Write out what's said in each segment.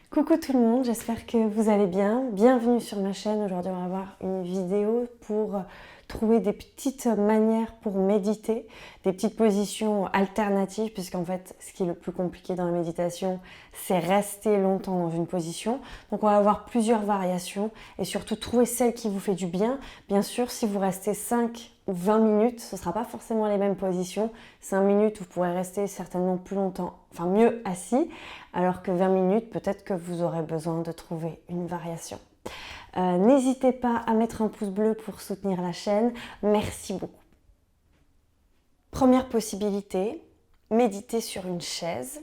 Coucou tout le monde, j'espère que vous allez bien. Bienvenue sur ma chaîne. Aujourd'hui, on va voir une vidéo pour trouver des petites manières pour méditer, des petites positions alternatives, puisqu'en fait, ce qui est le plus compliqué dans la méditation, c'est rester longtemps dans une position. Donc, on va avoir plusieurs variations et surtout trouver celle qui vous fait du bien. Bien sûr, si vous restez 5 ou 20 minutes, ce ne sera pas forcément les mêmes positions. 5 minutes, vous pourrez rester certainement plus longtemps, enfin mieux assis, alors que 20 minutes, peut-être que vous aurez besoin de trouver une variation. N'hésitez pas à mettre un pouce bleu pour soutenir la chaîne. Merci beaucoup. Première possibilité, méditer sur une chaise.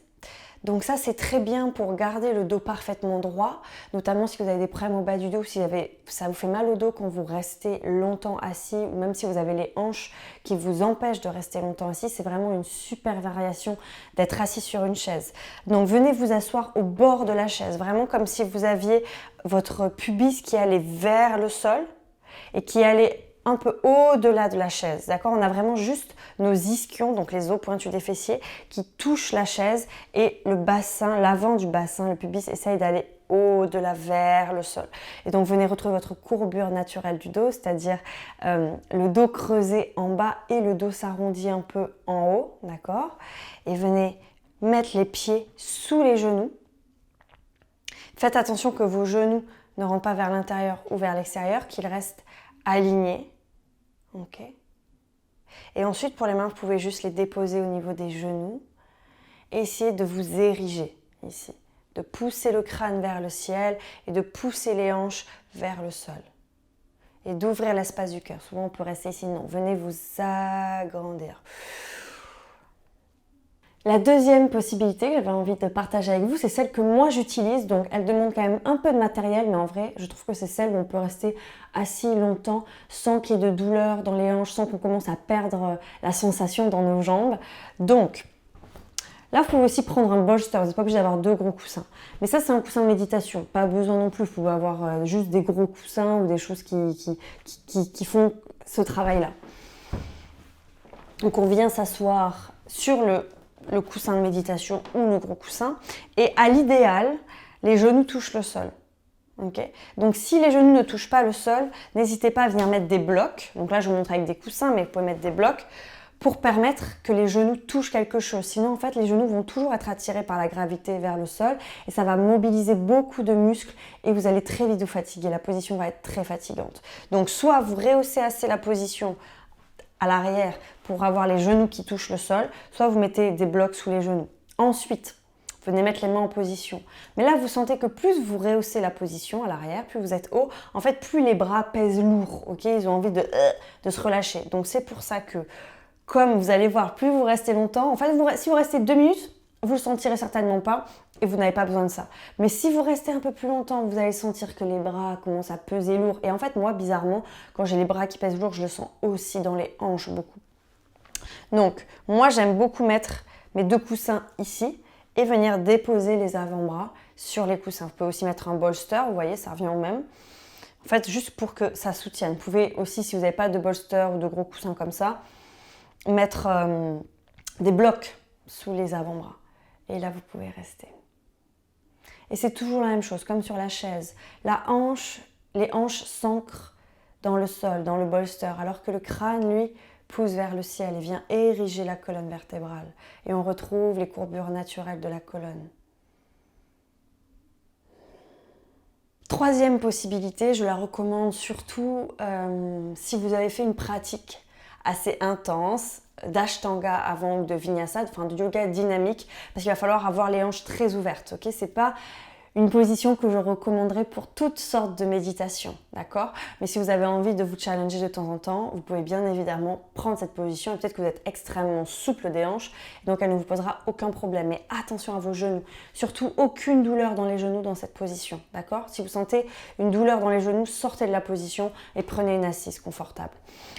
Donc ça, c'est très bien pour garder le dos parfaitement droit, notamment si vous avez des problèmes au bas du dos, si ça vous fait mal au dos quand vous restez longtemps assis, ou même si vous avez les hanches qui vous empêchent de rester longtemps assis, c'est vraiment une super variation d'être assis sur une chaise. Donc venez vous asseoir au bord de la chaise, vraiment comme si vous aviez votre pubis qui allait vers le sol et qui allait un peu au-delà de la chaise, d'accord? On a vraiment juste nos ischions, donc les os pointus des fessiers, qui touchent la chaise et le bassin, l'avant du bassin, le pubis, essaye d'aller au-delà vers le sol. Et donc venez retrouver votre courbure naturelle du dos, c'est-à-dire le dos creusé en bas et le dos s'arrondit un peu en haut, d'accord? Et venez mettre les pieds sous les genoux. Faites attention que vos genoux ne rentrent pas vers l'intérieur ou vers l'extérieur, qu'ils restent alignés. Ok. Et ensuite, pour les mains, vous pouvez juste les déposer au niveau des genoux. Et essayez de vous ériger ici, de pousser le crâne vers le ciel et de pousser les hanches vers le sol. Et d'ouvrir l'espace du cœur. Souvent, on peut rester ici. Non, venez vous agrandir. La deuxième possibilité que j'avais envie de partager avec vous, c'est celle que moi j'utilise. Donc elle demande quand même un peu de matériel, mais en vrai, je trouve que c'est celle où on peut rester assis longtemps sans qu'il y ait de douleur dans les hanches, sans qu'on commence à perdre la sensation dans nos jambes. Donc là, vous pouvez aussi prendre un bolster, vous n'êtes pas obligé d'avoir 2 gros coussins. Mais ça, c'est un coussin de méditation, pas besoin non plus. Vous pouvez avoir juste des gros coussins ou des choses qui font ce travail-là. Donc on vient s'asseoir sur le coussin de méditation ou le gros coussin. Et à l'idéal, les genoux touchent le sol. Okay. Donc si les genoux ne touchent pas le sol, n'hésitez pas à venir mettre des blocs. Donc là, je vous montre avec des coussins, mais vous pouvez mettre des blocs pour permettre que les genoux touchent quelque chose. Sinon, en fait, les genoux vont toujours être attirés par la gravité vers le sol et ça va mobiliser beaucoup de muscles et vous allez très vite vous fatiguer. La position va être très fatigante. Donc soit vous rehaussez assez la position à l'arrière pour avoir les genoux qui touchent le sol, soit vous mettez des blocs sous les genoux. Ensuite, venez mettre les mains en position. Mais là, vous sentez que plus vous rehaussez la position à l'arrière, plus vous êtes haut, en fait, plus les bras pèsent lourd, ok? Ils ont envie de se relâcher. Donc, c'est pour ça que, comme vous allez voir, plus vous restez longtemps, en fait, si vous restez 2 minutes, vous ne le sentirez certainement pas et vous n'avez pas besoin de ça. Mais si vous restez un peu plus longtemps, vous allez sentir que les bras commencent à peser lourd. Et en fait, moi, bizarrement, quand j'ai les bras qui pèsent lourd, je le sens aussi dans les hanches beaucoup. Donc, moi, j'aime beaucoup mettre mes 2 coussins ici et venir déposer les avant-bras sur les coussins. Vous pouvez aussi mettre un bolster, vous voyez, ça revient au même. En fait, juste pour que ça soutienne. Vous pouvez aussi, si vous n'avez pas de bolster ou de gros coussins comme ça, mettre des blocs sous les avant-bras. Et là, vous pouvez rester. Et c'est toujours la même chose, comme sur la chaise. Les hanches s'ancrent dans le sol, dans le bolster, alors que le crâne, lui, pousse vers le ciel et vient ériger la colonne vertébrale. Et on retrouve les courbures naturelles de la colonne. Troisième possibilité, je la recommande surtout si vous avez fait une pratique assez intense d'ashtanga avant ou de vinyasa, enfin de yoga dynamique, parce qu'il va falloir avoir les hanches très ouvertes, ok? C'est pas une position que je recommanderais pour toutes sortes de méditations, d'accord? Mais si vous avez envie de vous challenger de temps en temps, vous pouvez bien évidemment prendre cette position et peut-être que vous êtes extrêmement souple des hanches, donc elle ne vous posera aucun problème. Mais attention à vos genoux, surtout aucune douleur dans les genoux dans cette position, d'accord? Si vous sentez une douleur dans les genoux, sortez de la position et prenez une assise confortable.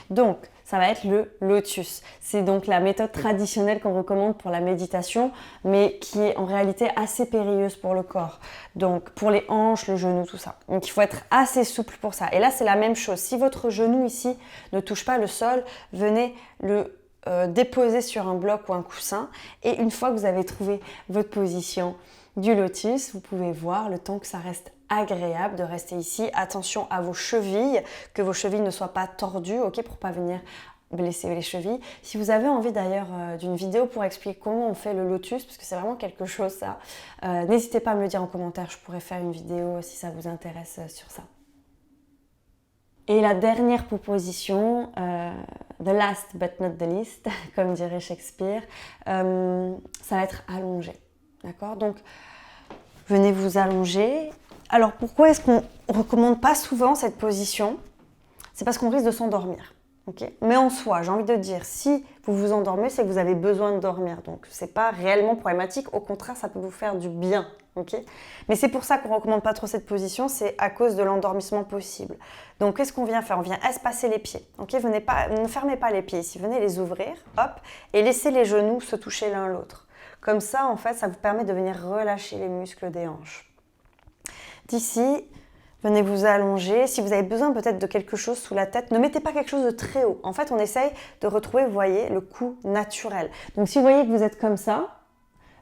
Donc, ça va être le lotus. C'est donc la méthode traditionnelle qu'on recommande pour la méditation, mais qui est en réalité assez périlleuse pour le corps. Donc pour les hanches, le genou, tout ça. Donc il faut être assez souple pour ça. Et là, c'est la même chose. Si votre genou ici ne touche pas le sol, venez le déposer sur un bloc ou un coussin. Et une fois que vous avez trouvé votre position, du lotus, vous pouvez voir le temps que ça reste agréable de rester ici. Attention à vos chevilles, que vos chevilles ne soient pas tordues, ok, pour pas venir blesser les chevilles. Si vous avez envie d'ailleurs d'une vidéo pour expliquer comment on fait le lotus, parce que c'est vraiment quelque chose ça, n'hésitez pas à me le dire en commentaire, je pourrais faire une vidéo si ça vous intéresse sur ça. Et la dernière proposition, the last but not the least, comme dirait Shakespeare, ça va être allongé. D'accord? Donc, venez vous allonger. Alors, pourquoi est-ce qu'on ne recommande pas souvent cette position? C'est parce qu'on risque de s'endormir. Okay. Mais en soi, j'ai envie de dire, si vous vous endormez, c'est que vous avez besoin de dormir. Donc, ce n'est pas réellement problématique. Au contraire, ça peut vous faire du bien. Okay. Mais c'est pour ça qu'on ne recommande pas trop cette position. C'est à cause de l'endormissement possible. Donc, qu'est-ce qu'on vient faire? On vient espacer les pieds. Okay. Ne fermez pas les pieds ici. Venez les ouvrir, hop, et laissez les genoux se toucher l'un l'autre. Comme ça, en fait, ça vous permet de venir relâcher les muscles des hanches. D'ici, venez vous allonger. Si vous avez besoin peut-être de quelque chose sous la tête, ne mettez pas quelque chose de très haut. En fait, on essaye de retrouver, vous voyez, le cou naturel. Donc, si vous voyez que vous êtes comme ça,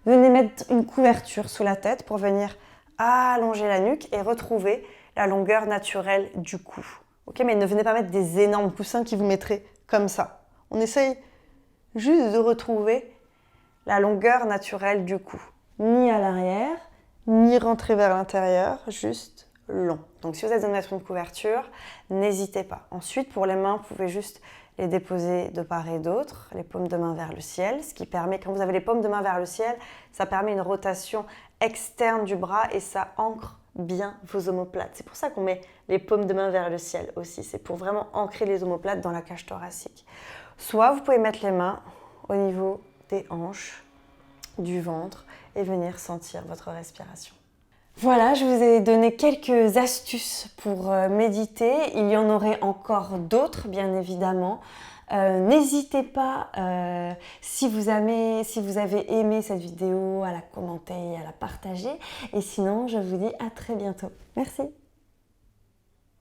venez mettre une couverture sous la tête pour venir allonger la nuque et retrouver la longueur naturelle du cou. Okay, mais ne venez pas mettre des énormes coussins qui vous mettraient comme ça. On essaye juste de retrouver la longueur naturelle du cou. Ni à l'arrière, ni rentrer vers l'intérieur, juste long. Donc si vous avez besoin de mettre une couverture, n'hésitez pas. Ensuite, pour les mains, vous pouvez juste les déposer de part et d'autre, les paumes de main vers le ciel, ce qui permet, quand vous avez les paumes de main vers le ciel, ça permet une rotation externe du bras et ça ancre bien vos omoplates. C'est pour ça qu'on met les paumes de main vers le ciel aussi. C'est pour vraiment ancrer les omoplates dans la cage thoracique. Soit vous pouvez mettre les mains au niveau des hanches, du ventre et venir sentir votre respiration. Voilà, je vous ai donné quelques astuces pour méditer. Il y en aurait encore d'autres, bien évidemment. N'hésitez pas, si vous avez aimé cette vidéo, à la commenter, à la partager. Et sinon, je vous dis à très bientôt. Merci.